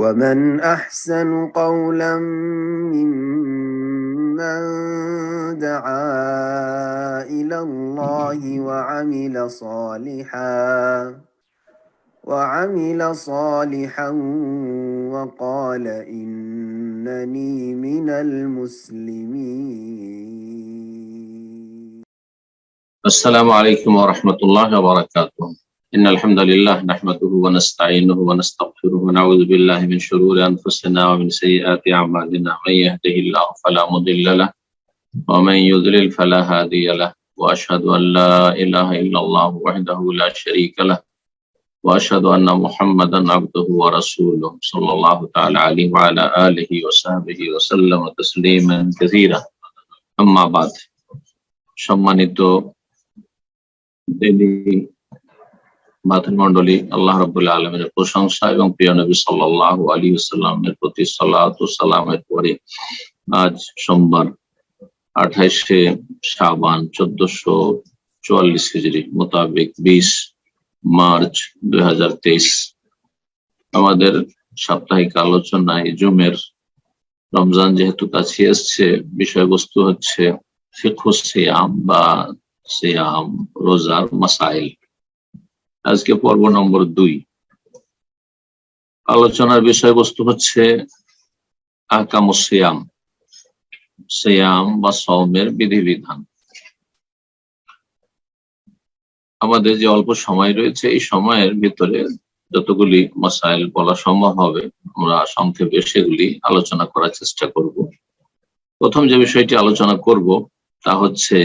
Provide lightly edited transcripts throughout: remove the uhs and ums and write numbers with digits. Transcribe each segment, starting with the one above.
ومن أحسن قولا ممن دعا إلى الله وعمل صالحا وقال إنني من المسلمين. السلام عليكم ورحمة الله وبركاته. إن الحمد لله نحمده ونستعينه ونستغفره ونعوذ بالله من شرور أنفسنا ومن سيئات أعمالنا من يهده الله فلا مضل له ومن يضلل فلا هادي له وأشهد أن لا إله إلا الله وحده لا شريك له وأشهد أن محمدا عبده ورسوله صلى الله تعالى عليه وعلى آله وصحبه وسلم تسليما كثيرا أما بعد সম্মানিত মণ্ডলী, আল্লাহ রাব্বুল আলামিনের প্রশংসা এবং প্রিয় নবী সাল্লাল্লাহু আলাইহি ওয়াসাল্লামের প্রতি সালাত ও সালামের পরে আজ সোমবার 28শে শাবান 1444 হিজরি মোতাবেক 20 মার্চ 2023 আমাদের সাপ্তাহিক আলোচনায় জুমের রমজান যেহেতু কাছে এসছে, বিষয়বস্তু হচ্ছে ফিকহুস সিয়াম বা সিয়াম রোজার মাসাইল। আজকে পর্ব নম্বর 2। আলোচনার বিষয়বস্তু হচ্ছে আহকামুস সিয়াম, সিয়াম বা সওমের বিধিবিধান। আমাদের যে অল্প সময় রয়েছে, এই সময়ের ভিতরে যতগুলি মাসাইল বলা সম্ভব হবে আমরা সংক্ষেপে সেগুলি আলোচনা করার চেষ্টা করব। প্রথম যে বিষয়টি আলোচনা করব তা হচ্ছে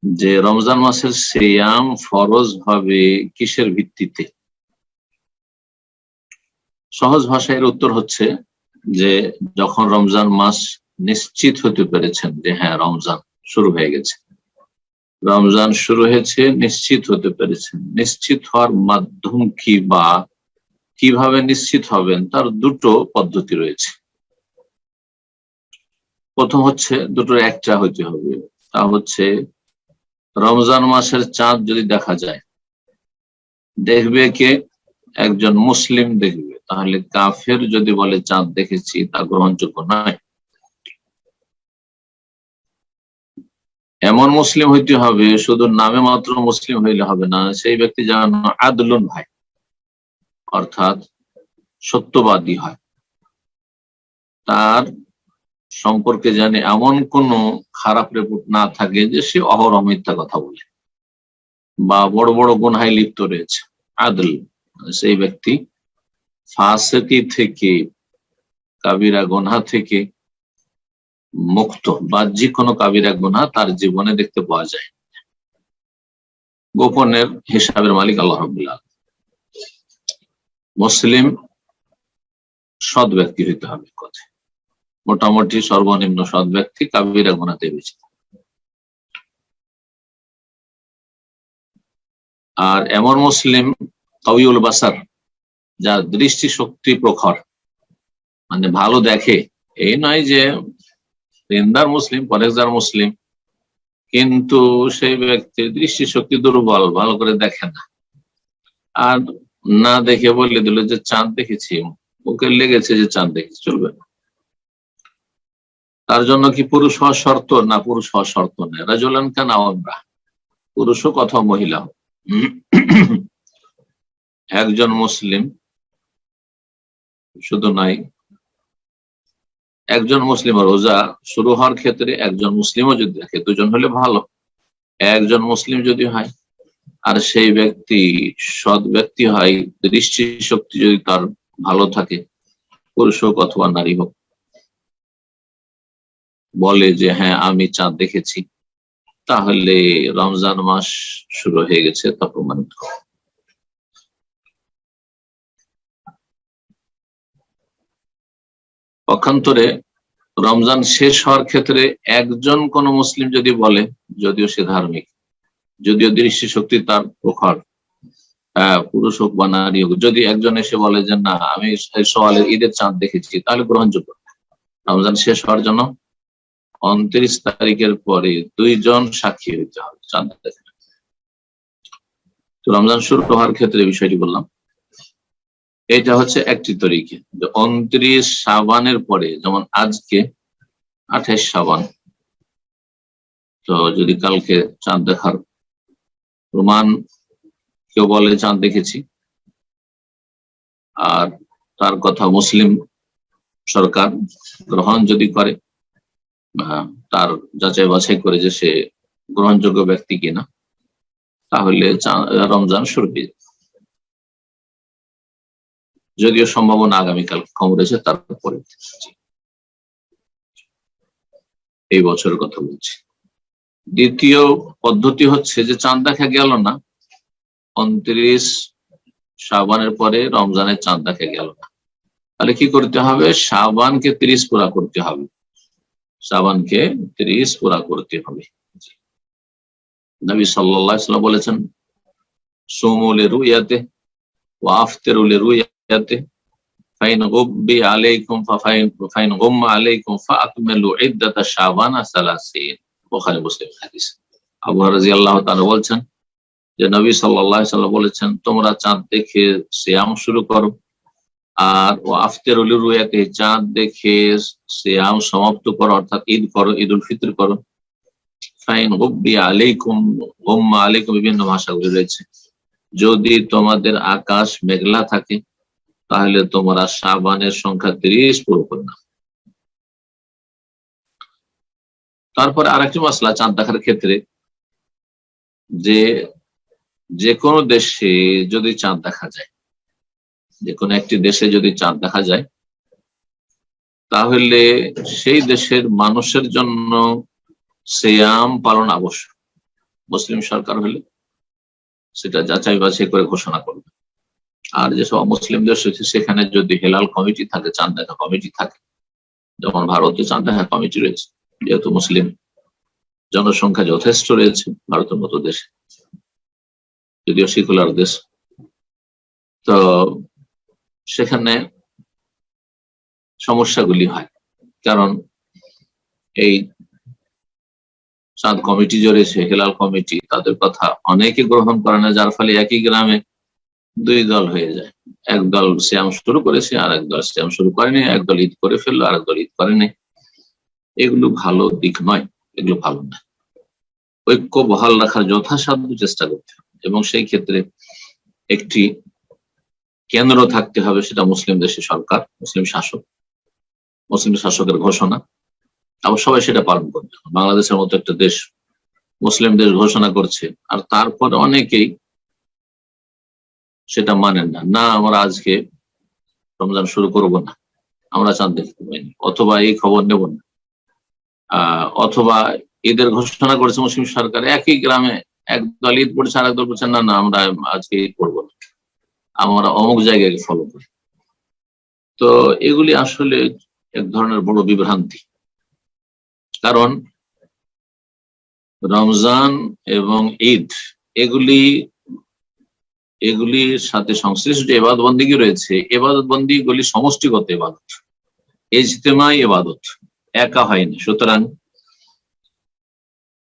যে রমজান মাসের সিয়াম ফরজ হবে কিসের ভিত্তিতে। সহজ ভাষায় এর উত্তর হচ্ছে যে যখন রমজান মাস নিশ্চিত হতে পেরেছেন যে হ্যাঁ রমজান শুরু হয়ে গেছে, রমজান শুরু হয়েছে, নিশ্চিত হতে পেরেছেন। নিশ্চিত হওয়ার মাধ্যম কি বা কিভাবে নিশ্চিত হবেন তার দুটো পদ্ধতি রয়েছে। প্রথম হচ্ছে দুটোর একটা হতে হবে, তা হচ্ছে রমজান মাসের চাঁদ যদি দেখা যায়, দেখবে কে? একজন মুসলিম দেখবে। তাহলে কাফের যদি বলে চাঁদ দেখেছি তা গ্রহণযোগ্য নয়। এমন মুসলিম হইতে হবে, শুধু নামে মাত্র মুসলিম হইলে হবে না, সেই ব্যক্তি যেন আদলুন হয়, অর্থাৎ সত্যবাদী হয়। তার সম্পর্কে জানে এমন কোনো খারাপ রিপোর্ট না থাকে যে সে অহরহ মিথ্যা কথা বলে বা বড় বড় গুনাহে লিপ্ত রয়েছে। আদল, সেই ব্যক্তি ফাসিকি থেকে, কাবিরা গুনাহ থেকে মুক্ত। বাহ্যিক কোনো কাবিরা গুনাহ তার জীবনে দেখতে পাওয়া যায়। গোপনের হিসাবের মালিক আল্লাহ রাব্বুল আলামিন। মুসলিম সৎ ব্যক্তি হইতে হবে কথা, মোটামুটি সর্বনিম্ন সৎ ব্যক্তি, কাবিরা গুনাহতে বেঁচে। আর এমন মুসলিম কাউয়ুল বাসার, যার দৃষ্টি শক্তি প্রখর, মানে ভালো দেখে। এই নয় যে দিনদার মুসলিম, পরেজগার মুসলিম, কিন্তু সেই ব্যক্তির দৃষ্টি শক্তি দুর্বল, ভালো করে দেখে না। আর না দেখে বলে দিল যে চাঁদ দেখেছি, ওকে লেগেছে যে চাঁদ দেখেছি, চলবে না। তার জন্য কি পুরুষ হওয়া শর্ত? না, পুরুষ হওয়া শর্ত নেই। রাজুলান কানা ওয়া ইমরাআ, পুরুষ হোক অথবা মহিলা হোক, একজন মুসলিম শুধু নাই, একজন মুসলিম রোজা শুরু হওয়ার ক্ষেত্রে একজন মুসলিমও যদি দেখে, দুজন হলে ভালো, একজন মুসলিম যদি হয় আর সেই ব্যক্তি সৎ ব্যক্তি হয়, দৃষ্টি শক্তি যদি তার ভালো থাকে, পুরুষ হোক অথবা নারী হোক, বলে যে হ্যাঁ আমি চাঁদ দেখেছি, তাহলে রমজান মাস শুরু হয়ে গেছে, তা প্রমাণিত। পক্ষান্তরে রমজান শেষ হওয়ার ক্ষেত্রে একজন কোন মুসলিম যদি বলে, যদিও সে ধার্মিক, যদিও দৃষ্টিশক্তি তার প্রখর, পুরুষ হোক বা নারী হোক, যদি একজন এসে বলে যে না আমি সওয়ালের ঈদের চাঁদ দেখেছি, তাহলে গ্রহণযোগ্য। রমজান শেষ হওয়ার জন্য 29 তারিখের পরে 2 জন সাক্ষী হইতে হবে চাঁদ দেখে। তো রমজান শুরু হওয়ার ক্ষেত্রে বিষয়টি বললাম। এটা হচ্ছে একটি তরিকে। 29 শাবানের পরে, যেমন আজকে 28 শাবান, তো যদি কালকে চাঁদ দেখার প্রমাণ কেউ বলে চাঁদ দেখেছি, আর তার কথা মুসলিম সরকার গ্রহণ যদি করে, তার যাচাই বাছাই করে যে সে গ্রহণযোগ্য ব্যক্তি কিনা, তাহলে রমজান শুরু হয়ে যাবে। যদিও সম্ভাবনা আগামীকাল কম রয়েছে, তারপরে এই বছরের কথা বলছি। দ্বিতীয় পদ্ধতি হচ্ছে যে চাঁদ দেখা গেল না, 29 শাবানের পরে রমজানের চাঁদ দেখা গেল না, তাহলে কি করতে হবে? শাবানকে 30 পুরা করতে হবে, শাবানকে 30 পুরা করতে হবে। নবী সাল্লাল্লাহু আলাইহি ওয়াসাল্লাম বলেছেন, সুমু লিরুয়াতে ওয়া আফতিরু লিরুয়াতে ফাইন গুব্বি আলাইকুম ফাইন গুম্মা আলাইকুম ফাআকমিলু ইদ্দাতা শাবান 30। বুখারী মুসলিম হাদিস। আবু হুরায়রা রাদিয়াল্লাহু তাআলা বলছেন যে নবী সাল্লাল্লাহু আলাইহি ওয়াসাল্লাম বলেছেন, তোমরা চাঁদ দেখে সিয়াম শুরু করো, আর ওয়া আফতিরু লিরুয়াতে, চাঁদ দেখে সিয়াম সমাপ্ত করো, অর্থাৎ ঈদ করো, ঈদুল ফিতর করো। ফাইন গুব্বি আলাইকুম, গুম্মা আলাইকুম বিভিন্ন ভাষাগুলি রয়েছে। যদি তোমাদের আকাশ মেঘলা থাকে, তাহলে তোমরা শাবানের সংখ্যা 30 পুরো করে নাও। তারপরে আরেকটি মাসলা চাঁদ দেখার ক্ষেত্রে, যে কোনো দেশে যদি চাঁদ দেখা যায়, যে কোনো একটি দেশে যদি চাঁদ দেখা যায়, তাহলে সেই দেশের মানুষের জন্য সিয়াম পালন আবশ্যক। মুসলিম সরকার হলে সেটা যাচাই বাছাই করে ঘোষণা করবে। আর যেসব মুসলিম দেশ রয়েছে সেখানে যদি হেলাল কমিটি থাকে, চাঁদ দেখা কমিটি থাকে, যেমন ভারতে চাঁদ দেখা কমিটি রয়েছে, যেহেতু মুসলিম জনসংখ্যা যথেষ্ট রয়েছে ভারতের মতো দেশে, যদিও সেকুলার দেশ, তো সেখানে সমস্যাগুলি হয়। কারণ এই চাঁদ কমিটি যে রয়েছে, হেলাল কমিটি, তাদের কথা অনেকে গ্রহণ করে না, যার ফলে একই গ্রামে দুই দল হয়ে যায়। এক দল সিয়াম শুরু করেছে, আর এক দল সিয়াম শুরু করেনি, এক দল ঈদ করে ফেললো, আর এক দল ঈদ করেনি। এগুলো ভালো দিক নয়, এগুলো ভালো না। ঐক্য বহাল রাখার যথাসাধ্য চেষ্টা করতে হবে, এবং সেই ক্ষেত্রে একটি কেন্দ্র থাকতে হবে, সেটা মুসলিম দেশের সরকার, মুসলিম শাসক, মুসলিম শাসকের ঘোষণা, আবার সবাই সেটা পালন করবে। বাংলাদেশের মতো একটা দেশ, মুসলিম দেশ ঘোষণা করছে, আর তারপরে অনেকেই সেটা মানেন না, না আমরা আজকে রমজান শুরু করব না, আমরা চাঁদ দেখতে পাইনি, অথবা এই খবর নেব না, অথবা ঈদের ঘোষণা করেছে মুসলিম সরকার, একই গ্রামে এক দল ঈদ পড়ছে, আর এক দল বলছে না না আমরা আজকে ঈদ করবো না, আমরা অমুক জায়গায় ফলো করি। তো এগুলি আসলে এক ধরনের বড় বিভ্রান্তি। কারণ রমজান এবং ঈদ এগুলির সাথে সংশ্লিষ্ট যে ইবাদত বন্দেগী রয়েছে, ইবাদত বন্দেগীগুলি সমষ্টিগত ইবাদত, ইজতেমাই ইবাদত, একা হয়নি। সুতরাং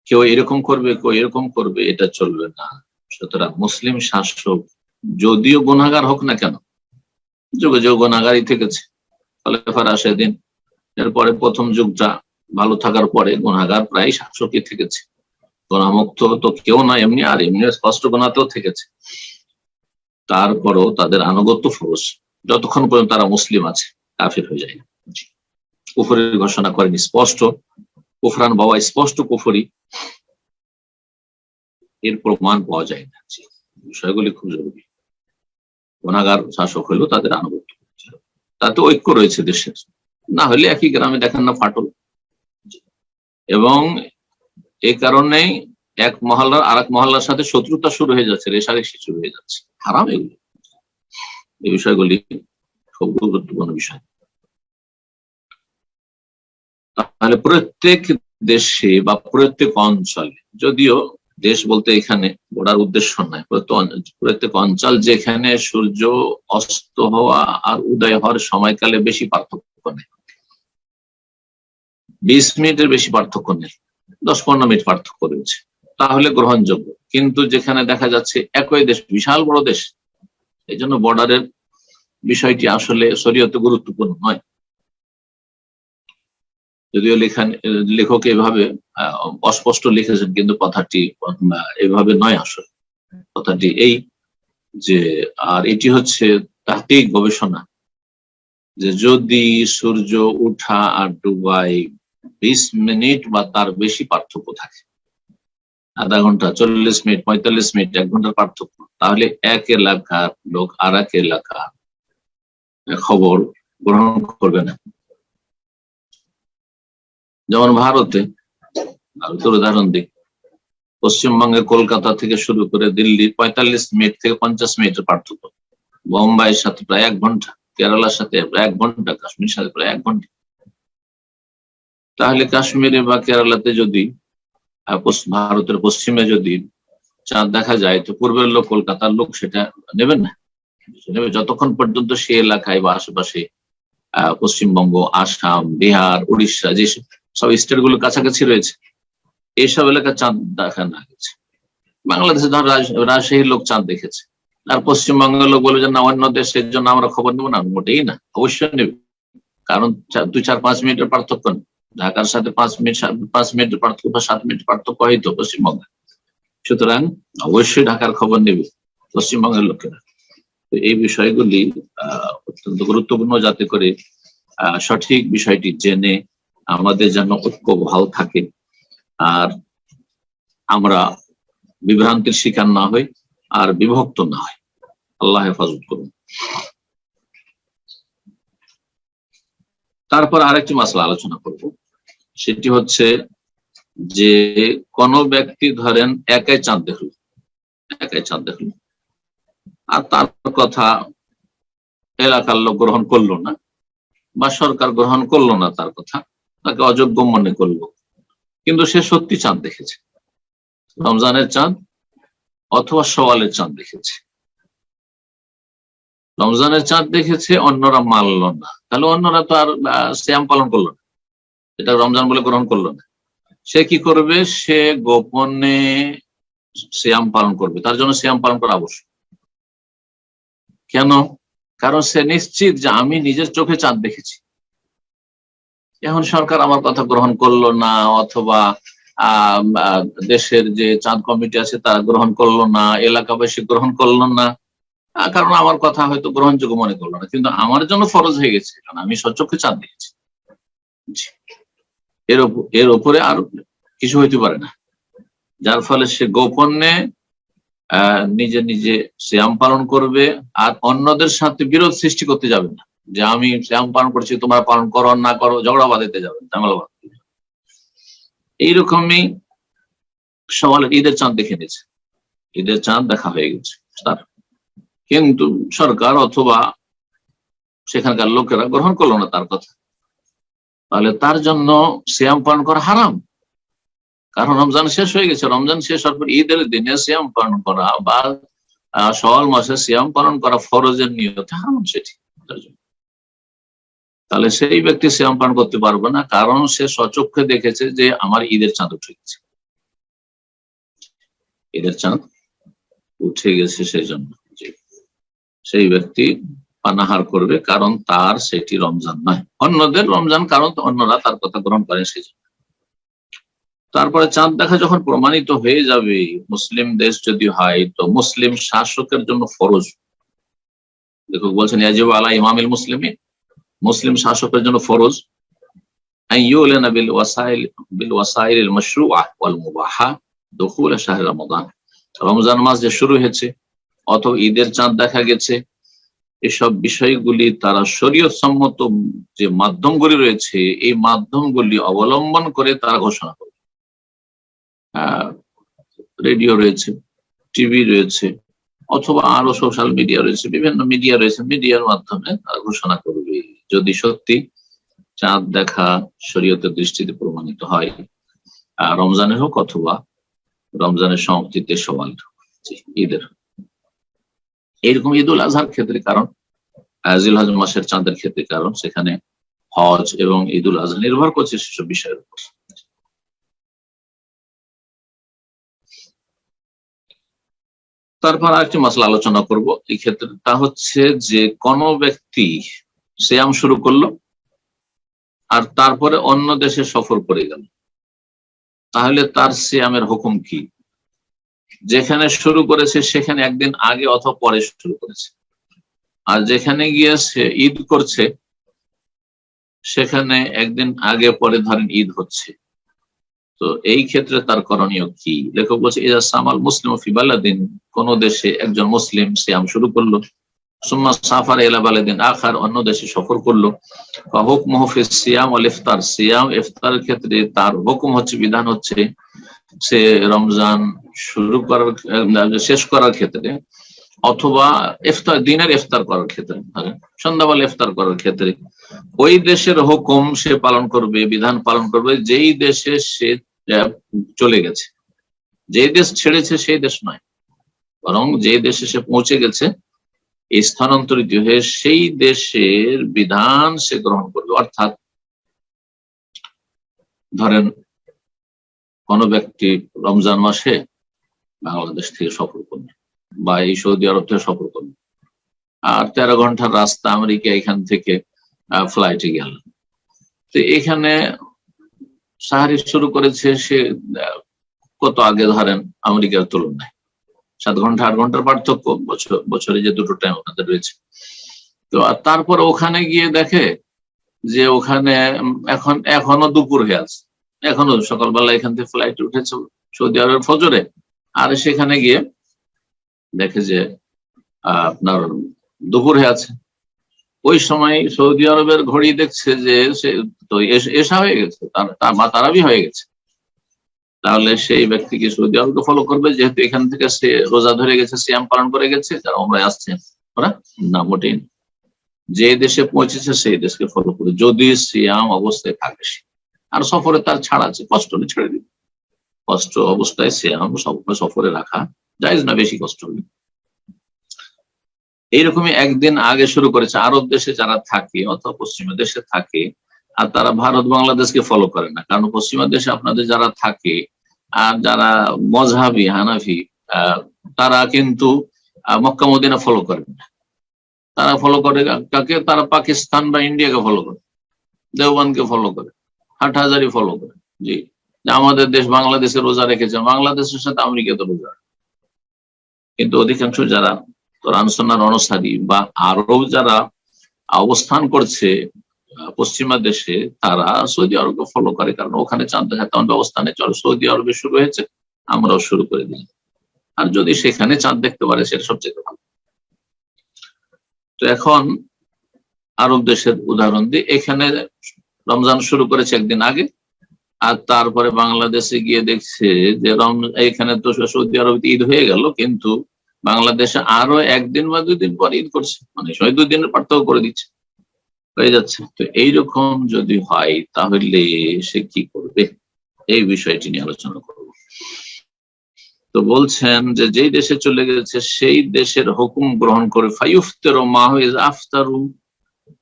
কেউ এরকম করবে, কেউ এরকম করবে, এটা চলবে না। সুতরাং মুসলিম শাসক যদিও গুনাহগার হোক না কেন, যুগে যুগে গুনাহগারই থেকেছে, খলিফা রাশেদিন এরপরে প্রথম যুগটা ভালো থাকার পরে গুনাহগার প্রায় শাসকই থেকেছে, গুনাহমুক্ত তো কেউ না, এমনি আর এমনি স্পষ্ট গুনাহতেও থেকেছে। তারপরও তাদের আনুগত্য ফরজ, যতক্ষণ পর্যন্ত তারা মুসলিম আছে, কাফির হয়ে যায় না। কুফরের ঘোষণা করেনি, স্পষ্ট কুফরান বাবা, স্পষ্ট কুফরি, এর প্রমাণ পাওয়া যায় না। বিষয়গুলি খুব জরুরি। গুনাহগার শাসক হলেও তাদের আনুগত্য করতে হবে, তাতে ঐক্য রয়েছে দেশের, না হলে একই গ্রামে দেখেন না ফাটল। এবং এই কারণেই এক মহল্লার আর এক মহল্লার সাথে শত্রুতা শুরু হয়ে যাচ্ছে, রেষারেষি শুরু হয়ে যাচ্ছে। হারাম এগুলি, এই বিষয়গুলি খুব গুরুত্বপূর্ণ বিষয়। তাহলে প্রত্যেক দেশে বা প্রত্যেক অঞ্চলে, যদিও দেশ বলতে এখানে বলার উদ্দেশ্য নয়, প্রত্যেক অঞ্চল যেখানে সূর্য অস্ত হওয়া আর উদয় হওয়ার সময়কালে বেশি পার্থক্য নেই, 20 মিনিটের বেশি পার্থক্য নেই, 10-15 মিনিট পার্থক্য রয়েছে, তাহলে গ্রহণযোগ্য। কিন্তু যেখানে দেখা যাচ্ছে একই দেশ, বিশাল বড় দেশ, এই জন্য বর্ডারের বিষয়টি আসলে শরীয়তে গুরুত্বপূর্ণ নয়, যদিও লেখক এভাবে অস্পষ্ট লিখেছেন, কিন্তু কথাটি এভাবে নয়। আসলে কথাটি এই যে, আর এটি হচ্ছে তাত্ত্বিক গবেষণা, যে যদি সূর্য উঠা আর ডুবাই 20 মিনিট বা তার বেশি পার্থক্য থাকে, আধা ঘন্টা, 40 মিনিট, 45 মিনিট, 1 ঘন্টার পার্থক্য, তাহলে এক এলাকার লোক আর এক এলাকার খবর গ্রহণ করবে না। যেমন ভারতের উদাহরণ দিই, পশ্চিমবঙ্গে কলকাতা থেকে শুরু করে দিল্লি 45 মিনিট থেকে 50 মিনিটের পার্থক্য, বোম্বাইয়ের সাথে প্রায় 1 ঘন্টা, কেরালার সাথে প্রায় 1 ঘন্টা, কাশ্মীরের সাথে প্রায় 1 ঘন্টা। তাহলে কাশ্মীরে বা কেরালাতে যদি ভারতের পশ্চিমে যদি চাঁদ দেখা যায়, তো পূর্বের লোক, কলকাতার লোক সেটা নেবেন না, নেবে যতক্ষণ পর্যন্ত সে এলাকায় বা আশেপাশে পশ্চিমবঙ্গ, আসাম, বিহার, উড়িষ্যা, যে সব স্টেট গুলো কাছাকাছি রয়েছে, এইসব এলাকায় চাঁদ দেখা না গেছে। বাংলাদেশে ধর রাজশাহীর লোক চাঁদ দেখেছে, আর পশ্চিমবঙ্গের লোক বলবে যে না, অন্য দেশের জন্য আমরা খবর নেবো না। মোটেই না, অবশ্যই নেবে, কারণ 2-4-5 মিনিটের পার্থক্য নেই। ঢাকার সাথে 5 মিনিটের পার্থক্য বা 7 মিনিটের পার্থক্য হয়তো পশ্চিমবঙ্গে, সুতরাং অবশ্যই ঢাকার খবর নেবে পশ্চিমবঙ্গের লোকেরা। তো এই বিষয়গুলি অত্যন্ত গুরুত্বপূর্ণ, যাতে করে সঠিক বিষয়টি জেনে আমাদের যেন ঐক্য ভালো থাকে, আর আমরা বিভ্রান্তির শিকার না হই, আর বিভক্ত না হয়। আল্লাহ হেফাজত করুন। তারপর আরেকটি মাসলা আলোচনা করব, সেটি হচ্ছে যে কোন ব্যক্তি ধরেন একাই চাঁদ দেখল, আর তার কথা এলাকার লোক গ্রহণ করলো না, বা সরকার গ্রহণ করলো না, তার কথা তাকে অযোগ্য মনে করলো, কিন্তু সে সত্যি চাঁদ দেখেছে, রমজানের চাঁদ অথবা সওয়ালের চাঁদ দেখেছে। রমজানের চাঁদ দেখেছে, অন্যরা মানল না, তাহলে অন্যরা তো আর সিয়াম পালন করলো না, এটা রমজান বলে গ্রহণ করলো না। সে কি করবে? সে গোপনে সিয়াম পালন করবে, তার জন্য সিয়াম পালন করা আবশ্যক। কেন? কারণ সে নিশ্চিত যে আমি নিজের চোখে চাঁদ দেখেছি। এখন সরকার আমার কথা গ্রহণ করলো না, অথবা দেশের যে চাঁদ কমিটি আছে তারা গ্রহণ করলো না, এলাকাবাসী গ্রহণ করলো না, কারণ আমার কথা হয়তো গ্রহণযোগ্য মনে করলো না, কিন্তু আমার জন্য ফরজ হয়ে গেছে, কারণ আমি সচক্ষে চাঁদ দেখেছি। এর উপরে আর কিছু হইতে পারে না, যার ফলে সে গোপনে নিজে নিজে সিয়াম পালন করবে, আর অন্যদের সাথে বিরোধ সৃষ্টি করতে যাবে না, যে আমি সিয়াম পালন করছি, তোমরা পালন করো না করো, ঝগড়া বাঁধাতে যাবে, ঝামেলা বাঁধাতে যাবে। এইরকমই সওয়ালের ঈদের চাঁদ দেখে নিয়েছে, ঈদের চাঁদ দেখা হয়ে গেছে তার, কিন্তু সরকার অথবা সেখানকার লোকেরা গ্রহণ করলো না তার কথা, তাহলে তার জন্য সিয়াম পালন করা হারাম, কারণ রমজান শেষ হয়ে গেছে। রমজান শেষ হওয়ার পর ঈদের দিনে সিয়াম পালন করা বা শাওয়াল মাসে সিয়াম পালন করা ফরজের নিয়তে হারাম সেটি। তাহলে সেই ব্যক্তি সিয়াম পালন করতে পারবে না, কারণ সে সচক্ষে দেখেছে যে আমার ঈদের চাঁদ উঠে গেছে, ঈদের চাঁদ উঠে গেছে, সেই জন্য সেই ব্যক্তি পানাহার করবে, কারণ তার সেটি রমজান নয়, অন্যদের রমজান, কারণ অন্যরা তার কথা গ্রহণ করেন সেই জন্য। তারপরে চাঁদ দেখা যখন প্রমাণিত হয়ে যাবে, মুসলিম দেশ যদি হয়, তো মুসলিম শাসকের জন্য ফরজ, দেখো বলছেন ইয়াজিবু আলা ইমামিল মুসলিমিন, মুসলিম শাসকের জন্য ফরজ আইয়ুলানা বিল ওয়াসাইল মাশরুআহ ওয়াল মুবাহা দুখুল শাহর রমাদান, রমজান মাস যে শুরু হয়েছে অথবা ঈদের চাঁদ দেখা গেছে, এসব বিষয়গুলি তারা শরীয়ত সম্মত যে মাধ্যমগুলি রয়েছে, এই মাধ্যমগুলি অবলম্বন করে তারা ঘোষণা করে। রেডিও রয়েছে, টিভি রয়েছে, অথবা আরো সোশ্যাল মিডিয়া রয়েছে, বিভিন্ন মিডিয়া রয়েছে, মিডিয়ার মাধ্যমে তারা ঘোষণা করবে যদি সত্যি চাঁদ দেখা শরীয়তের দৃষ্টিতে প্রমাণিত হয়, রমজানের হোক অথবা রমজানের সমাপ্তিতে সওয়াল ঈদের। এইরকম ঈদ উল আজহার ক্ষেত্রে, কারণ জিলহজ মাসের চাঁদের ক্ষেত্রে, কারণ সেখানে হজ এবং ঈদ উল আজহা নির্ভর করছে সেসব বিষয়ের উপর। তারপর আরেকটি মাসলা আলোচনা করব এই ক্ষেত্রে, তা হচ্ছে যে কোন ব্যক্তি সিয়াম শুরু করলো আর তারপরে অন্য দেশে সফর করে গেল, তাহলে তার সিয়ামের হুকুম কি? যেখানে শুরু করেছে সেখানে একদিন আগে অথবা পরে শুরু করেছে, আর যেখানে গিয়ে সে ঈদ করছে সেখানে একদিন আগে পরে ধরেন ঈদ হচ্ছে, তো এই ক্ষেত্রে তার করণীয় কি? লেখক বলছে ইজা সামাল মুসলিম ফি বালাদিন, কোন দেশে একজন মুসলিম সিয়াম শুরু করলো, সুম্মা সাফার ইলা বালাদিন আখার, অন্য দেশে সফর করলো, হুকমুহু ফিস সিয়াম ওয়াল ইফতার, সিয়াম ইফতারের ক্ষেত্রে তার হুকুম হচ্ছে, বিধান হচ্ছে, সে রমজান শুরু করার শেষ করার ক্ষেত্রে অথবা ইফতার দিনের ইফতার করার ক্ষেত্রে, সন্ধ্যাবেলা ইফতার করার ক্ষেত্রে ওই দেশের হুকুম সে পালন করবে, বিধান পালন করবে যেই দেশে সে চলে গেছে। যে দেশ ছেড়েছে সেই দেশ নয়, বরং যে দেশে সে পৌঁছে গেছে এই স্থানান্তরিত হয়ে সেই দেশের বিধান সে গ্রহণ করবে। অর্থাৎ ধরেন কোন ব্যক্তি রমজান মাসে বাংলাদেশ থেকে সফর করবে বা এই সৌদি আরব থেকে সফর করবে, আর 13 ঘন্টার রাস্তা আমেরিকা, এখান থেকে ফ্লাইটে গেল, তো এখানে সাহারি শুরু করেছে সে কত আগে, ধরেন আমেরিকার তুলনায় 7 ঘন্টা 8 ঘন্টার পার্থক্য বছরে যে দুটো টাইম ওনাদের রয়েছে। তো আর তারপর ওখানে গিয়ে দেখে যে ওখানে এখনো দুপুর হয়ে আছে, এখনো সকালবেলা এখান থেকে ফ্লাইট উঠেছে সৌদি আরবের ফজরে, আর সেখানে গিয়ে দেখে যে আপনার দুপুর হয়ে আছে। ওই সময় সৌদি আরবের ঘড়ি দেখছে যে সে তো এশা হয়ে গেছে, তারাবি হয়ে গেছে, তাহলে সেই ব্যক্তিকে সৌদি আরবকে ফলো করবে, যেহেতু এখান থেকে সে রোজা ধরে গেছে, সিয়াম পালন করে গেছে, যারা ওমরায় আসছেন ওরা না, মোটেই যে দেশে পৌঁছেছে সেই দেশকে ফলো করে, যদি সিয়াম অবস্থায় থাকে। আর সফরে তার ছাড় আছে, কষ্ট হলে ছেড়ে দিবে, কষ্ট অবস্থায় সিয়াম সফরে রাখা জায়েজ না, বেশি কষ্ট হলে। এইরকমই একদিন আগে শুরু করেছে আরব দেশে যারা থাকে অথবা পশ্চিমা দেশে থাকে, আর তারা ভারত বাংলাদেশকে ফলো করে না, কারণ পশ্চিমা দেশে আপনাদের যারা থাকে আর যারা মজহাবি হানাফি তারা কিন্তু মক্কা মদিনা ফলো করে না, তারা ফলো করে কাকে? তারা পাকিস্তান বা ইন্ডিয়াকে ফলো করে, দেওবন্দকে ফলো করে, হাটহাজারি ফলো করে। জি, আমাদের দেশ বাংলাদেশে রোজা রেখেছে, বাংলাদেশের সাথে আমেরিকা তো রোজা, কিন্তু অধিকাংশ যারা কোরআন সুন্নাহর অনুসারী বা আরব যারা অবস্থান করছে পশ্চিমা দেশে, তারা সৌদি আরবকে ফলো করে, কারণ ওখানে চাঁদ দেখা তেমন ব্যবস্থানে চলো সৌদি আরবে শুরু হয়েছে, আমরাও শুরু করে দিই, আর যদি সেখানে চাঁদ দেখতে পারে সেটা সবচেয়ে ভালো। তো এখন আরব দেশের উদাহরণ দিই, এখানে রমজান শুরু করেছে একদিন আগে, আর তারপরে বাংলাদেশে গিয়ে দেখছে যে এখানে তো সৌদি আরবে ঈদ হয়ে গেল, কিন্তু বাংলাদেশে আরো একদিন বা 2 দিন পর ঈদ করছে, মানে 2 দিনের পার্থক্য করে দিচ্ছে, হয়ে যাচ্ছে। তো এইরকম যদি হয় তাহলে সে কি করবে, এই বিষয়টি নিয়ে আলোচনা করব। তো বলছেন যে যেই দেশে চলে গেছে সেই দেশের হুকুম গ্রহণ করে ফায়ুফতিরু মাহু ইজ আফতারু,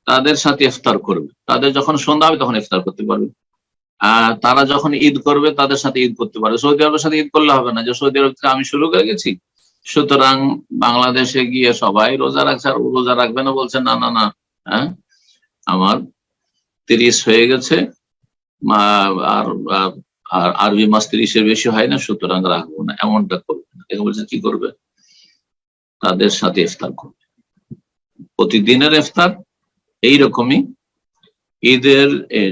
তাদের সাথে ইফতার করবে, তাদের যখন সন্ধ্যা হবে তখন ইফতার করতে পারবে, আর তারা যখন ঈদ করবে তাদের সাথে ঈদ করতে পারবে। সৌদি আরবের সাথে ঈদ করলে হবে না যে সৌদি আরব থেকে আমি শুরু করে গেছি, সুতরাং বাংলাদেশে গিয়ে সবাই রোজা রাখছে আর রোজা রাখবে না, বলছে না না না, হ্যাঁ আমার 30 হয়ে গেছে আর আরবি মাস 30-এর বেশি হয় না, সুতরাং রাখবো না, এমনটা করবে না। বলছে কি করবে? তাদের সাথে ইফতার করবে, প্রতিদিনের ইফতার। এইরকমই ঈদের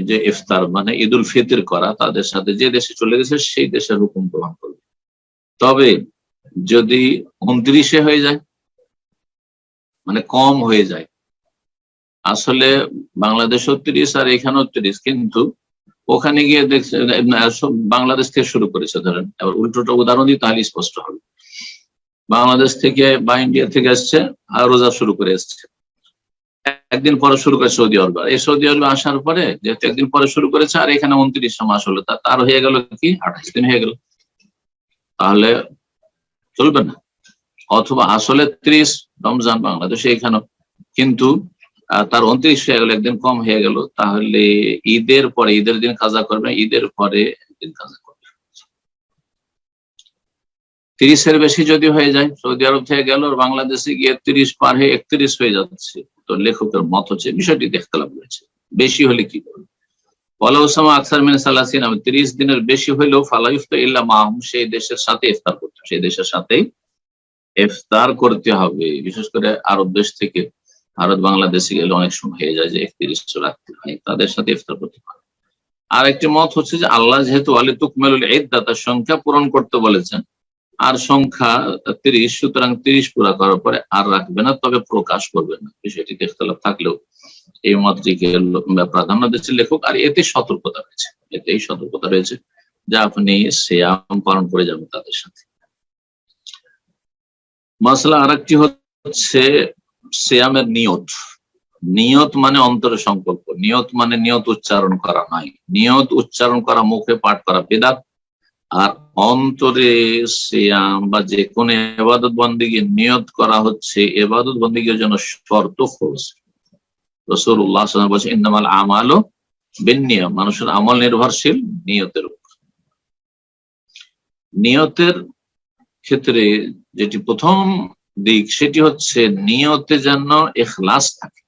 যে ইফতার মানে ঈদ উল ফিতর করা, তাদের সাথে যে দেশে চলে গেছে সেই দেশের হুকুম গ্রহণ করবে। তবে যদি 29-এ হয়ে যায়, মানে কম হয়ে যায়, আসলে বাংলাদেশও 30 আর এখানেও 30, কিন্তু ওখানে গিয়ে দেখছে বাংলাদেশ থেকে শুরু করেছে, ধরেন এবার উল্টোটা উদাহরণ দিই তাহলে স্পষ্ট হবে। বাংলাদেশ থেকে বা ইন্ডিয়া থেকে আসছে আর রোজা শুরু করে এসছে, একদিন পরে শুরু করে সৌদি আরব, এই সৌদি আরবে আসার পরে যেহেতু একদিন পরে শুরু করেছে আর এখানে 29 মাস হলো, তার হয়ে গেল কি 28 দিন হয়ে গেল, তাহলে চলবে না। অথবা আসলে 30 রমজান বাংলাদেশে এখানেও, কিন্তু তার 29 হয়ে গেল, একদিন কম হয়ে গেল, তাহলে ঈদের পরে, ঈদের দিন কাজা করবে, ঈদের পরে একদিন কাজা করবে। 30-এর বেশি যদি হয়ে যায়, সৌদি আরব থেকে গেল আর বাংলাদেশে গিয়ে 30 পার হয়ে 31 হয়ে যাচ্ছে, তো লেখকের মত হচ্ছে বিষয়টি দেখতে লাভ রয়েছে। বেশি হলে কি করবে? আকসার মিন সালাসিন, 30 দিনের বেশি হইলেও ফালা ইফতা ইল্লা মাহুম, সেই দেশের সাথে ইফতার করতে, সেই দেশের সাথেই ইফতার করতে হবে। বিশেষ করে আরব দেশ থেকে ভারত বাংলাদেশে গেলে অনেক সময় হয়ে যায় যে 31 রাখতে হয়, তাদের সাথে ইফতার করতে হবে। আর একটি মত হচ্ছে যে আল্লাহ যেহেতু আলী তুকমেলুল ইদ্দাত, তার সংখ্যা পূরণ করতে বলেছেন, আর সংখ্যা 30, সুতরাং 30 পুরা করার পরে আর রাখবে না, তবে প্রকাশ করবে না। বিষয়টিতে ইখতিলাফ থাকলেও এই মতটিকে প্রাধান্য দিচ্ছে লেখক। আর এতে সতর্কতা রয়েছে, এতেই সতর্কতা রয়েছে যে আপনি সিয়াম পালন করে যাবেন তাদের সাথে। মাসলা আরেকটি হচ্ছে সিয়ামের নিয়ত। নিয়ত মানে অন্তরের সংকল্প, নিয়ত মানে নিয়ত উচ্চারণ করা নয়। নিয়ত উচ্চারণ করা, মুখে পাঠ করা বিদআত, আর অন্তরে সিয়াম বা যে কোনো ইবাদত বন্দেগী নিয়ত করা হচ্ছে ইবাদত বন্দেগীর জন্য শর্ত ফরজ। রাসূলুল্লাহ সাল্লাল্লাহু আলাইহি ওয়াসাল্লাম বলেছেন ইন্নামাল আমালু বিন্নিয়াত, মানুষের আমল নির্ভরশীল নিয়তের উপর। নিয়তের ক্ষেত্রে যেটি প্রথম দিক সেটি হচ্ছে নিয়তে যেন ইখলাস থাকে।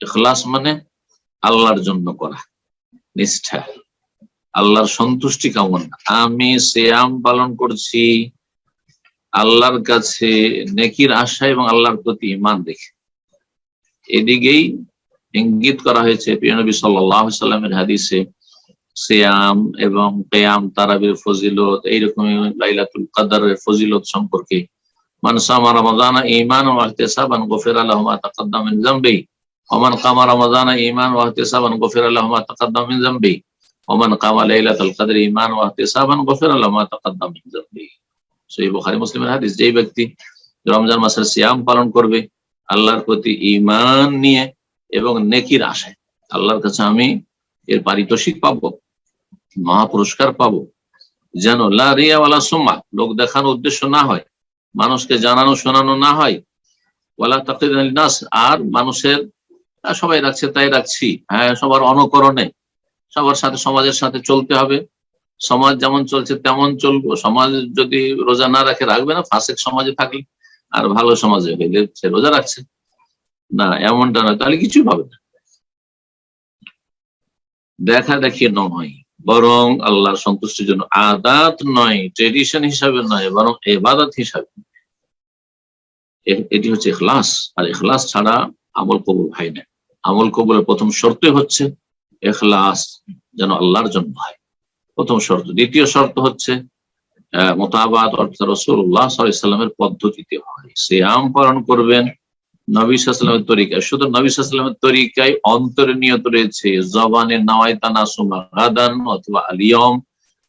ইখলাস মানে আল্লাহর জন্য করা, নিষ্ঠা, আল্লাহর সন্তুষ্টি কামনা। আমি সিয়াম পালন করছি আল্লাহর কাছে নেকির আশা এবং আল্লাহর প্রতি ঈমান রেখে। এদিকেই ইঙ্গিত করা হয়েছে প্রিয় নবী সাল্লাল্লাহু আলাইহি ওয়াসাল্লামের হাদিসে। সিয়াম এবং কিয়াম তারাবির ফজিলত, এইরকম লাইলাতুল কদরের ফজিলত সম্পর্কে মান সামা রমাদানা ঈমানান ওয়া ইহতিসাবান গুফিরা লাহু মা তাকাদ্দাম মিন যামবিহি ওয়া মান কামা রমাদানা ঈমানান ওয়া ইহতিসাবান গুফিরা লাহু মা তাকাদ্দাম মিন যামবিহি ওয়া মান কামা লাইলাতুল কদরি ঈমানান ওয়া ইহতিসাবান গুফিরা লাহু মা তাকাদ্দাম মিন যামবিহি। সহিহ বুখারী মুসলিমের হাদিস। যেই ব্যক্তি রমজান মাসের সিয়াম পালন করবে আল্লাহর প্রতি ঈমান নিয়ে এবং নেকির আশায়, আল্লাহর কাছে আমি এর পারিতোষিক পাবো, মহা পুরস্কার পাবো, যেন লা রিয়া ওয়ালা সুমআ, লোক দেখানোর উদ্দেশ্য না হয়, মানুষকে জানানো শোনানো না হয়, ওয়ালা তাকলিদান লিন-নাস, আর মানুষের সবাই রাখছে তাই রাখছি, হ্যাঁ সবার অনুকরণে, সবার সাথে সমাজের সাথে চলতে হবে, সমাজ যেমন চলছে তেমন চলবো। সমাজ যদি রোজা না রাখে রাখবে না, ফাসিক সমাজে থাকলে, আর ভালো সমাজে হইলে সে রোজা রাখছে না, এমনটা নয়, তাহলে কিছুই পাবে না। দেখা দেখি নয়, বরং আল্লাহর সন্তুষ্টির জন্য, আদাত নয়, ট্রেডিশন হিসাবে নয়, বরং ইবাদত হিসাবে। এটি হচ্ছে ইখলাস। আর ইখলাস ছাড়া আমল কবুল হয় না। আমল কবুলের প্রথম শর্ত হচ্ছে ইখলাস, যেন আল্লাহর জন্য হয়, প্রথম শর্ত। দ্বিতীয় শর্ত হচ্ছে মুতাবাআত, অর্থাৎ রাসূলুল্লাহ সাল্লাল্লাহু আলাইহি ওয়াসাল্লামের পদ্ধতিতে হয়। সিয়াম পালন করবেন নবী সাল্লাল্লাহু আলাইহি ওয়াসাল্লামের তরিকায়, শুধু নবী সাল্লাল্লাহু আলাইহি ওয়াসাল্লামের তরিকায় অন্তরে নিয়ত রয়েছে, জবানে নাওয়াইতা নাসুমা গাদান অথবা আল-ইয়াউম,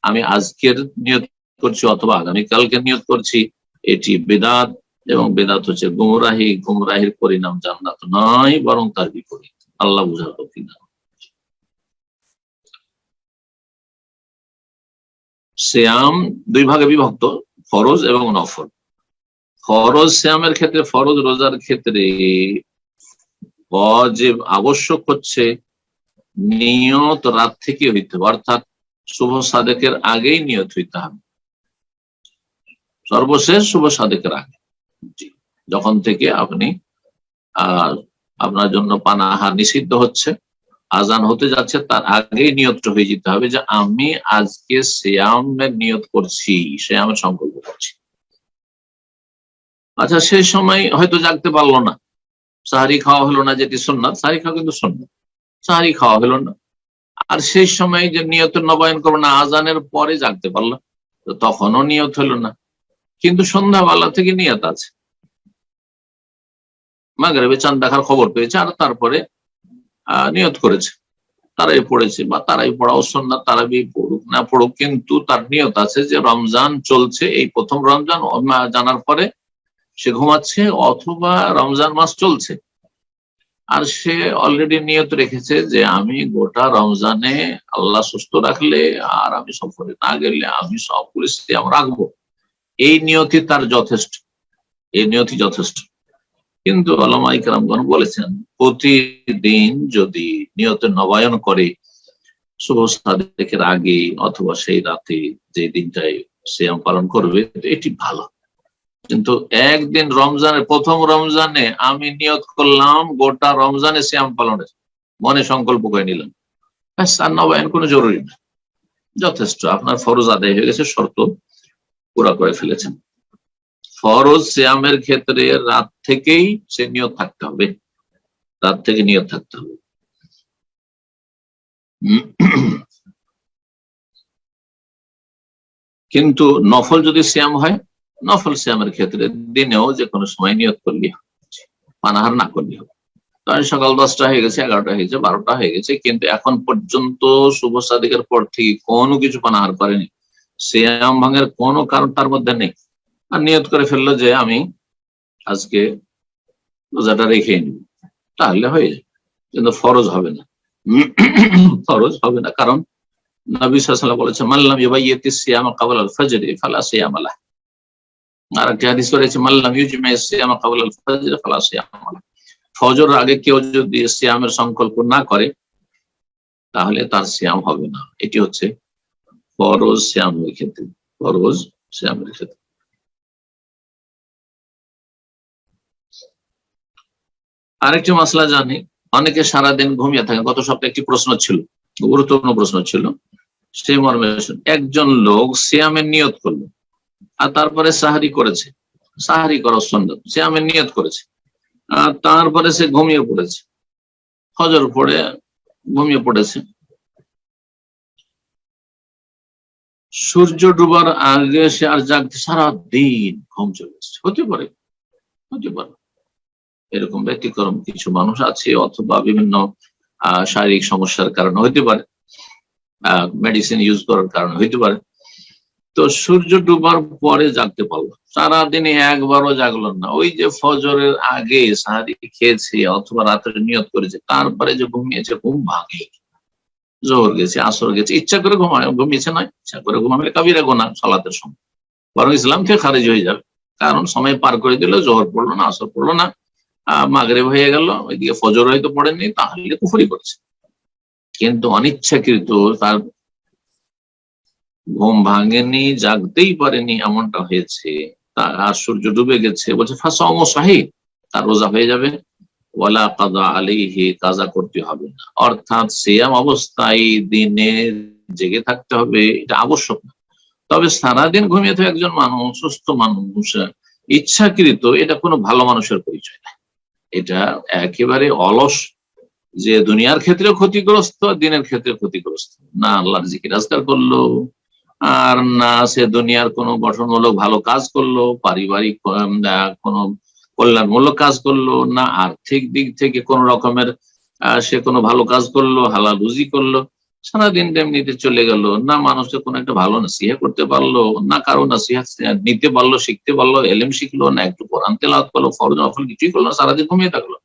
আমি আজকের নিয়ত করছি অথবা আগামী কালকে নিয়ত করছি, এটি বিদআত। এবং বিদআত হচ্ছে গুমরাহি, গুমরাহির পরিণাম জান্নাত নয়, বরং তার বিপরীত। আল্লাহ বুঝার তৌফিক দান। সিয়াম দুই ভাগে বিভক্ত, ফরজ এবং নফল। ফরজ সিয়ামের ক্ষেত্রে, ফরজ রোজার ক্ষেত্রে ওয়াজিব আবশ্যক হচ্ছে নিয়ত রাত থেকে হইতে হবে, অর্থাৎ শুভ সাদেকের আগেই নিয়ত হইতে হবে, সর্বশেষ শুভ সাদেকের আগে। যখন থেকে আপনি আপনার জন্য পানাহার নিষিদ্ধ হচ্ছে, আজান হতে যাচ্ছে, তার আগেই নিয়তটা হয়ে যেতে হবে যে আমি আজকে সিয়ামের নিয়ত করছি, সিয়ামের সংকল্প করছি। আচ্ছা, সেই সময় হয়তো জাগতে পারলো না, সাহারি খাওয়া হলো না, যেটি সুন্নাত, সাহারি খাওয়া কিন্তু সুন্নাত, সাহারি খাওয়া হলো না, আর সেই সময় যে নিয়তের নবায়ন করবো না, আজানের পরে জাগতে পারলো, তো তখনও নিয়ত হলো না। কিন্তু সন্ধ্যাবেলা থেকে নিয়ত আছে, মাগরিবে চাঁদ দেখার খবর পেয়েছে, আর তারপরে নিয়ত করেছে, তারাই পড়েছে বা তারাই পড়াও সুন্নাত, তারাবি পড়ুক না পড়ুক, কিন্তু তার নিয়ত আছে যে রমজান চলছে, এই প্রথম রমজান জানার পরে সে ঘুমাচ্ছে, অথবা রমজান মাস চলছে, আর সে অলরেডি নিয়ত রেখেছে যে আমি গোটা রমজানে আল্লাহ সুস্থ রাখলে আর আমি সফরে না গেলে আমি সব পরিস্থিতি আমরা রাখবো, এই নিয়তি তার যথেষ্ট, এই নিয়তি যথেষ্ট। কিন্তু উলামা ইকরামগণ বলেছেন প্রতিদিন যদি নিয়তের নবায়ন করে শুভ সাদেকের আগে অথবা সেই রাতে, যে দিনটায় সিয়াম পালন করবে, এটি ভালো। কিন্তু একদিন রমজানের প্রথম রমজানে আমি নিয়ত করলাম গোটা রমজানে সিয়াম পালনের, মনে সংকল্প করে নিলাম, আর নবায়ন কোনো জরুরি না, যথেষ্ট। আপনার ফরজ আদায় হয়ে গেছে, শর্ত পুরা করে ফেলেছেন। ফরজ সিয়ামের ক্ষেত্রে রাত থেকেই সে নিয়ত থাকতে হবে, রাত থেকে নিয়ত থাকতে হবে। কিন্তু নফল যদি সিয়াম হয়, নফল সিয়ামের ক্ষেত্রে দিনেও যে কোনো সময় নিয়ত করলে পানাহার না করলে হবে। কারণ সকাল 10টা হয়ে গেছে, 11টা হয়ে গেছে, 12টা হয়ে গেছে, কিন্তু এখন পর্যন্ত শুভ সাদিকের পর থেকে কোনো কিছু পানাহার করেনি, সিয়াম ভাঙের কোনো কারণ তার মধ্যে নেই, আর নিয়ত করে ফেললো যে আমি আজকে রোজাটা রেখে নিব, তাহলে হয়ে যায়, কিন্তু ফরজ হবে না। ফরজ হবে না, কারণ নবী সাল্লাল্লাহু আলাইহি ওয়াসাল্লাম বলেছেন মাল্লাম ইউবাইয়িতিস সিয়ামা ক্বাবলা আল ফাজর ফালা সিয়াম লাহ। আর একটা হাদিস রয়েছে মাল্লাম ইউজমিস সিয়ামা ক্বাবলা আল ফাজর ফালা সিয়াম লাহ। ফজরের আগে কেউ যদি সিয়ামের সংকল্প না করে তাহলে তার সিয়াম হবে না। এটি হচ্ছে ফরজ সিয়ামের ক্ষেত্রে, ফরজ সিয়ামের ক্ষেত্রে। আরেকটি মাসলা জানি, অনেকে সারাদিন ঘুমিয়ে থাকেন। গত সপ্তাহে একটি প্রশ্ন ছিল, গুরুত্বপূর্ণ প্রশ্ন ছিল, সেই মর্মে একজন লোক সিয়ামের নিয়ত করলো আর তারপরে সাহারি করেছে, সাহারি করার সুন্নাত, সিয়ামের নিয়ত করেছে, আর তারপরে সে ঘুমিয়ে পড়েছে, ফজর পড়ে ঘুমিয়ে পড়েছে, সূর্য ডুবার আগে সে আর জাগতে সারাদিন ঘুম চলে এসছে। হতে পারে, হতে পারে, এরকম ব্যতিক্রম কিছু মানুষ আছে, অথবা বিভিন্ন শারীরিক সমস্যার কারণে হইতে পারে, মেডিসিন ইউজ করার কারণে হইতে পারে। তো সূর্য ডুবার পরে জাগতে পারলো, সারাদিনে একবারও জাগলো না। ওই যে ফজরের আগে সাহারি খেয়েছে অথবা রাতের নিয়ত করেছে, তারপরে যে ঘুমিয়েছে, ঘুম ভাঙে, জোহর গেছে, আসর গেছে, ইচ্ছা করে ঘুমিয়েছে নয়, ইচ্ছা করে ঘুমাবে কাবিরা গুনাহ সালাতের সময়, বরং ইসলাম থেকে খারিজ হয়ে যাবে। কারণ সময় পার করে দিল, জোহর পড়লো না, আসর পড়লো না, মাগরিব হয়ে গেল, ওইদিকে ফজর হয়তো পড়েনি, তাহলে কুফরি করেছে। কিন্তু অনিচ্ছাকৃত তার ঘুম ভাঙেনি, জাগতেই পারেনি, এমনটা হয়েছে, আর সূর্য ডুবে গেছে, বলছে ফাসাওম সাহিহ, তার রোজা হয়ে যাবে, ওয়ালা কাযা আলাইহি, কাযা করতে হবে না। অর্থাৎ সিয়াম অবস্থায় দিনে জেগে থাকতে হবে, এটা আবশ্যক না। তবে সারাদিন ঘুমিয়ে থাকে একজন মানুষ, সুস্থ মানুষ, ইচ্ছাকৃত, এটা কোনো ভালো মানুষের পরিচয় না। এটা একেবারে অলস, যে দুনিয়ার ক্ষেত্রেও ক্ষতিগ্রস্ত, দিনের ক্ষেত্রে ক্ষতিগ্রস্ত, না আল্লাহর জিকির আজকার করলো, আর না সে দুনিয়ার কোনো গঠনমূলক ভালো কাজ করলো, পারিবারিক কোনো কল্যাণমূলক কাজ করলো, না আর্থিক দিক থেকে কোন রকমের সে কোনো ভালো কাজ করলো, হালাল রুজি করলো, সারাদিন এমনিতে চলে গেল, না মানুষকে কোনো একটা ভালো নাসিহা করতে পারলো, না কারো নাসিহা নিতে পারলো, শিখতে পারলো, এলেম শিখলো, না একটু কোরআন তেলাওয়াত করলো, ফরজ নফল কিছুই করলো না, সারাদিন ঘুমিয়ে থাকলো,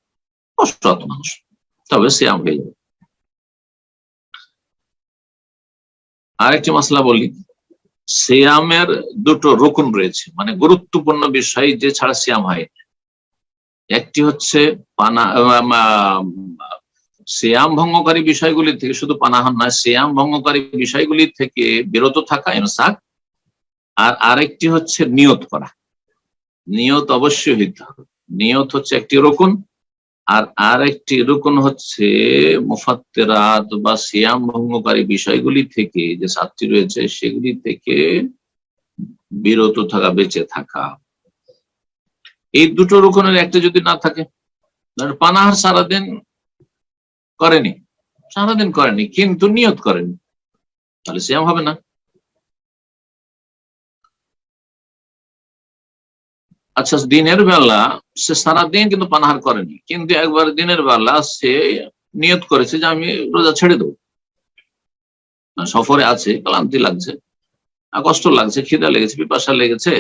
অসৎ মানুষ। তবে সিয়াম হয়ে যাবে। আরেকটি মাসলা বলি, সিয়ামের দুটো রুকন রয়েছে, মানে গুরুত্বপূর্ণ বিষয় যে ছাড়া সিয়াম হয়। একটি হচ্ছে সিয়াম ভঙ্গকারী বিষয়গুলি থেকে, শুধু পানাহার নয়, সিয়াম ভঙ্গকারী বিষয়গুলি থেকে বিরত থাকা, ইমসাক। আর আরেকটি হচ্ছে নিয়ত করা, নিয়ত অবশ্যই হইতে হবে, নিয়ত হচ্ছে একটি রুকন। আর আরেকটি রুকন হচ্ছে মুফাত্তিরাত বা সিয়াম ভঙ্গকারী বিষয়গুলি থেকে যে 7টি রয়েছে, সেগুলি থেকে বিরত থাকা, বেঁচে থাকা। এই দুটো রুকনের একটা যদি না থাকে, পানাহার সারাদিন করেনি কিন্তু নিয়ত করেনি, তাহলে সিয়াম হবে না। আচ্ছা, দিনের বেলা সে সারাদিন কিন্তু পানাহার করেনি, কিন্তু একবার দিনের বেলা সে নিয়ত করেছে যে আমি রোজা ছেড়ে দেবো, সফরে আছে, ক্লান্তি লাগছে, কষ্ট লাগছে, খিদা লেগেছে, পিপাসা লেগেছে,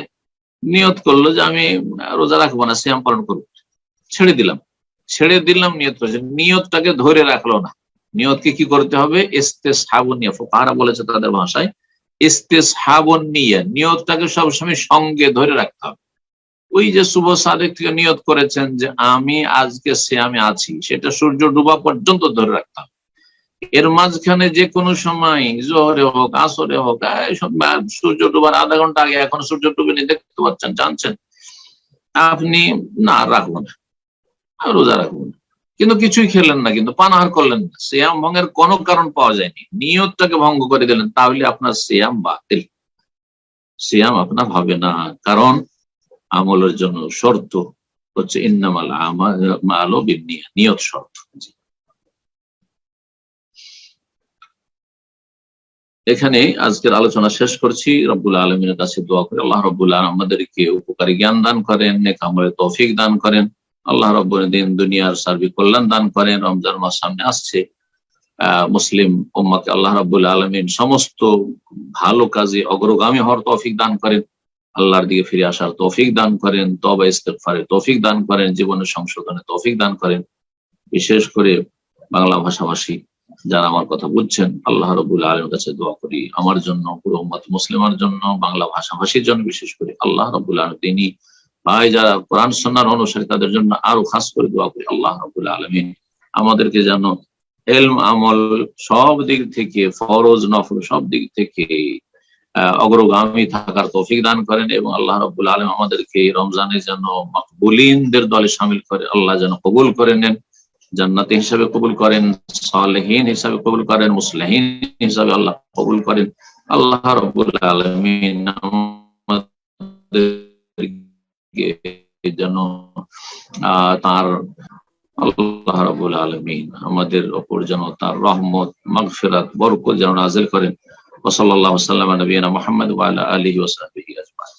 নিয়ত করলো যে আমি রোজা রাখবো না, সিয়াম পালন করবো, ছেড়ে দিলাম, নিয়ত করেছে, নিয়তটাকে ধরে রাখলো না। নিয়তকে কি করতে হবে? ইস্তেসহাবুন নিয়া, ফুকাহারা বলেছে তাদের ভাষায় ইস্তেসহাবুন নিয়া, নিয়তটাকে সবসময় সঙ্গে ধরে রাখতে হবে। ওই যে শুভ সাদেক থেকে নিয়ত করেছেন যে আমি আজকে সিয়ামে আছি, সেটা সূর্য ডুবা পর্যন্ত ধরে রাখতে হবে। এর মাঝখানে যে কোনো সময় জোহরে হোক আসরে হোক সূর্য ডুবার আধা ঘন্টা আগে এখন সূর্য ডুবেনি দেখতে পাচ্ছেন জানছেন, আপনি না রাখবো না, রোজা রাখবো না, কিন্তু কিছুই খেলেন না, কিন্তু পানাহার করলেন না, সিয়াম ভঙ্গের কোনো কারণ পাওয়া যায়নি, নিয়তটাকে ভঙ্গ করে দিলেন, তাহলে আপনার সিয়াম বাতিল, সিয়াম আপনার হবে না। কারণ আমলের জন্য শর্ত হচ্ছে ইন্নামাল আমালু বিন্নিয়াত, নিয়ত শর্ত। এখানে আজকের আলোচনা শেষ করছি। রব্বুল আলমিনের কাছে দোয়া করি আল্লাহ রব্বুল আলম আমাদেরকে উপকারী জ্ঞান দান করেন, নেক আমলের তৌফিক দান করেন, আল্লাহ রব্বুল দিন দুনিয়ার সার্বিক কল্যাণ দান করেন। রমজান মাস সামনে আসছে, মুসলিম উম্মাকে আল্লাহ রাব্বুল আলামিন সমস্ত ভালো কাজে অগ্রগামী হওয়ার তৌফিক দান করেন, আল্লাহর দিকে ফিরে আসার তৌফিক দান করেন, তওবা ইস্তেগফারের তৌফিক দান করেন, জীবনের সংশোধনের তৌফিক দান করেন। বিশেষ করে বাংলা ভাষাভাষী যারা আমার কথা বুঝছেন, আল্লাহ রাব্বুল আলামিনের কাছে দোয়া করি আমার জন্য, পুরো উম্মত মুসলিমের জন্য, বাংলা ভাষাভাষীর জন্য বিশেষ করে আল্লাহ রাব্বুল আলামিন তিনি ভাই যারা কোরআন সুন্নাহর অনুসারী তাদের জন্য আরো খাস করে দোয়া করি আল্লাহ রাব্বুল আলামিন আমাদেরকে যেন ইলম আমল সব দিক থেকে, ফরজ নফল সব দিক থেকে অগ্রগামী থাকার তৌফিক দান করেন, এবং আল্লাহ রাব্বুল আলামিন আমাদেরকে রমজানে যেন মাকবুলিনদের দলে শামিল করে আল্লাহ যেন কবুল করে নেন, জান্নাতি হিসাবে কবুল করেন, সালেহীন হিসাবে কবুল করেন, মুসলিহিন হিসাবে আল্লাহ কবুল করেন। আল্লাহ রাব্বুল আলামিন আমাদেরকে যেন তার আল্লাহ রাব্বুল আলামিন আমাদের উপর যেন তার রহমত, মাগফিরাত, বরকত যেন নাযিল করেন। ওয়া সাল্লাল্লাহু সাল্লাম আলা নবিয়িনা মুহাম্মদ ওয়া আলা আলিহি ওয়া সাহবিহি আজমাইন।